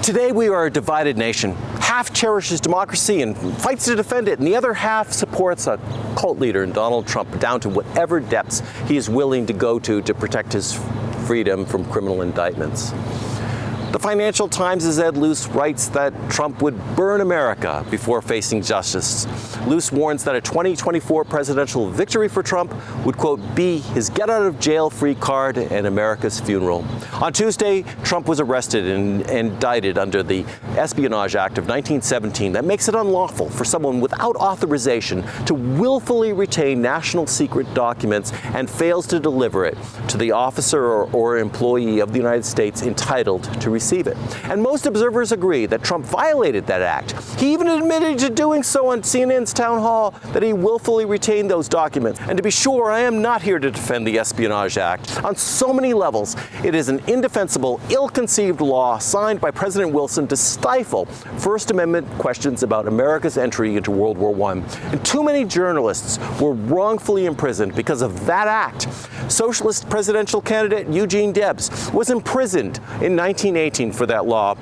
Today we are a divided nation. Half cherishes democracy and fights to defend it, and the other half supports a cult leader in Donald Trump down to whatever depths he is willing to go to protect his freedom from criminal indictments. The Financial Times' Ed Luce writes that Trump would burn America before facing justice. Luce warns that a 2024 presidential victory for Trump would, quote, be his get-out-of-jail-free card and America's funeral. On Tuesday, Trump was arrested and indicted under the Espionage Act of 1917 that makes it unlawful for someone without authorization to willfully retain national secret documents and fails to deliver it to the officer or employee of the United States entitled to receive it. And most observers agree that Trump violated that act. He even admitted to doing so on CNN's town hall, that he willfully retained those documents. And to be sure, I am not here to defend the Espionage Act. On so many levels, it is an indefensible, ill-conceived law signed by President Wilson to stifle First Amendment questions about America's entry into World War I. And too many journalists were wrongfully imprisoned because of that act. Socialist presidential candidate Eugene Debs was imprisoned in 1918 for that law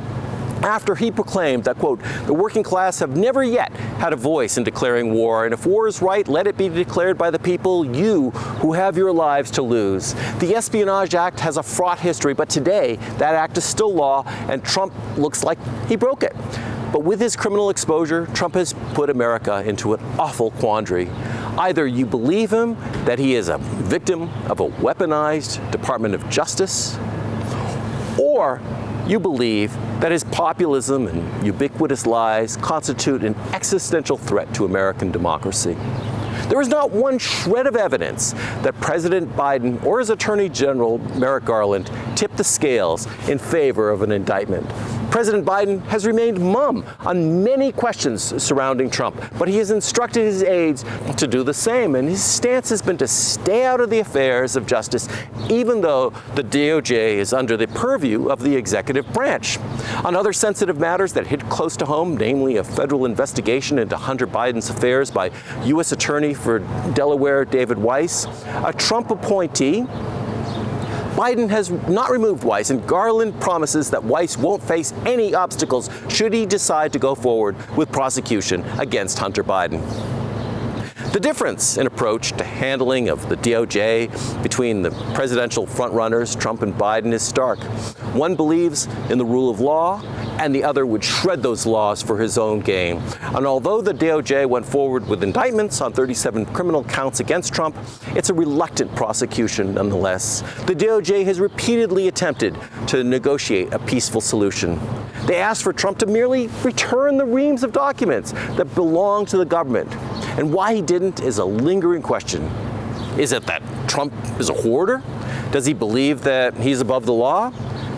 after he proclaimed that, quote, the working class have never yet had a voice in declaring war, and if war is right, let it be declared by the people, you who have your lives to lose. The Espionage Act has a fraught history, but today that act is still law, and Trump looks like he broke it. But with his criminal exposure, Trump has put America into an awful quandary. Either you believe him that he is a victim of a weaponized Department of Justice, or you believe that his populism and ubiquitous lies constitute an existential threat to American democracy. There is not one shred of evidence that President Biden or his Attorney General Merrick Garland tipped the scales in favor of an indictment. President Biden has remained mum on many questions surrounding Trump, but he has instructed his aides to do the same, and his stance has been to stay out of the affairs of justice, even though the DOJ is under the purview of the executive branch. On other sensitive matters that hit close to home, namely a federal investigation into Hunter Biden's affairs by U.S. Attorney for Delaware David Weiss, a Trump appointee, Biden has not removed Weiss, and Garland promises that Weiss won't face any obstacles should he decide to go forward with prosecution against Hunter Biden. The difference in approach to handling of the DOJ between the presidential frontrunners, Trump and Biden, is stark. One believes in the rule of law, and the other would shred those laws for his own gain. And although the DOJ went forward with indictments on 37 criminal counts against Trump, it's a reluctant prosecution nonetheless. The DOJ has repeatedly attempted to negotiate a peaceful solution. They asked for Trump to merely return the reams of documents that belong to the government. And why he didn't is a lingering question. Is it that Trump is a hoarder? Does he believe that he's above the law?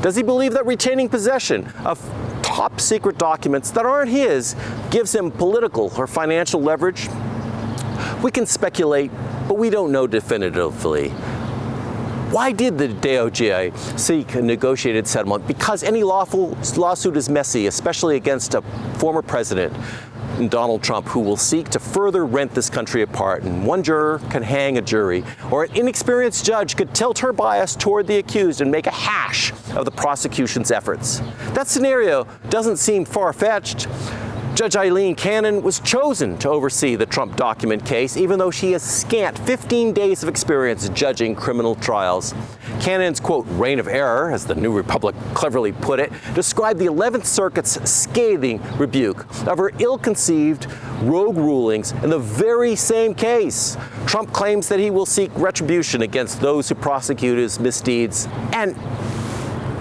Does he believe that retaining possession of top secret documents that aren't his gives him political or financial leverage? We can speculate, but we don't know definitively. Why did the DOJ seek a negotiated settlement? Because any lawful lawsuit is messy, especially against a former president, Donald Trump, who will seek to further rent this country apart. And one juror can hang a jury, or an inexperienced judge could tilt her bias toward the accused and make a hash of the prosecution's efforts. That scenario doesn't seem far-fetched. Judge Eileen Cannon was chosen to oversee the Trump document case, even though she has scant 15 days of experience judging criminal trials. Cannon's, quote, reign of error, as the New Republic cleverly put it, described the 11th Circuit's scathing rebuke of her ill-conceived, rogue rulings in the very same case. Trump claims that he will seek retribution against those who prosecute his misdeeds, and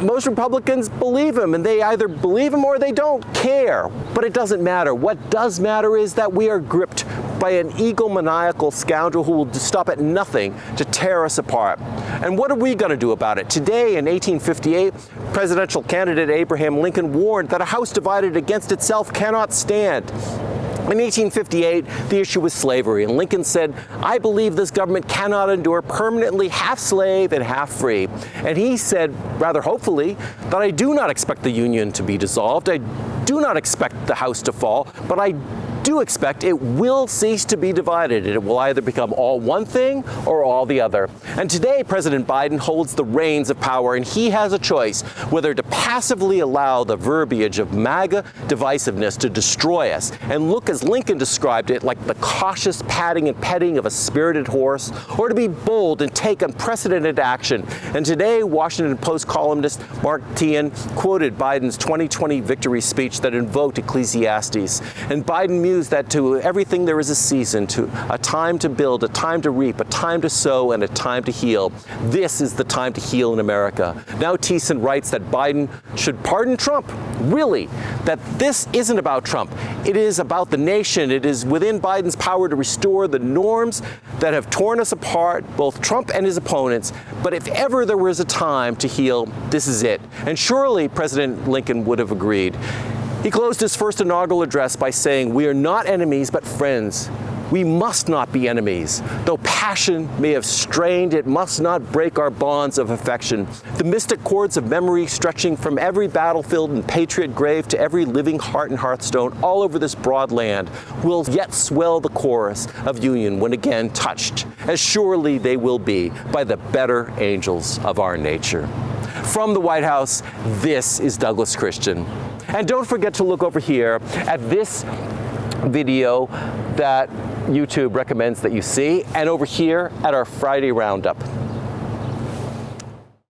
most Republicans believe him, and they either believe him or they don't care. But it doesn't matter. What does matter is that we are gripped by an egomaniacal scoundrel who will stop at nothing to tear us apart. And what are we going to do about it? Today, in 1858, presidential candidate Abraham Lincoln warned that a house divided against itself cannot stand. In 1858, the issue was slavery, and Lincoln said, I believe this government cannot endure permanently half slave and half free. And he said, rather hopefully, that I do not expect the Union to be dissolved. I do not expect the House to fall, but I do expect it will cease to be divided. It will either become all one thing or all the other. And today, President Biden holds the reins of power, and he has a choice whether to passively allow the verbiage of MAGA divisiveness to destroy us and look, as Lincoln described it, like the cautious patting and petting of a spirited horse, or to be bold and take unprecedented action. And today, Washington Post columnist Mark Tian quoted Biden's 2020 victory speech that invoked Ecclesiastes. And Biden mused that to everything there is a season, to a time to build, a time to reap, a time to sow, and a time to heal. This is the time to heal in America. Now Thiessen writes that Biden should pardon Trump. Really, that this isn't about Trump. It is about the nation. It is within Biden's power to restore the norms that have torn us apart, both Trump and his opponents. But if ever there was a time to heal, this is it. And surely President Lincoln would have agreed. He closed his first inaugural address by saying, "We are not enemies, but friends. We must not be enemies. Though passion may have strained, it must not break our bonds of affection. The mystic cords of memory stretching from every battlefield and patriot grave to every living heart and hearthstone all over this broad land will yet swell the chorus of union when again touched, as surely they will be by the better angels of our nature." From the White House, this is Douglas Christian. And don't forget to look over here at this video that YouTube recommends that you see, and over here at our Friday Roundup.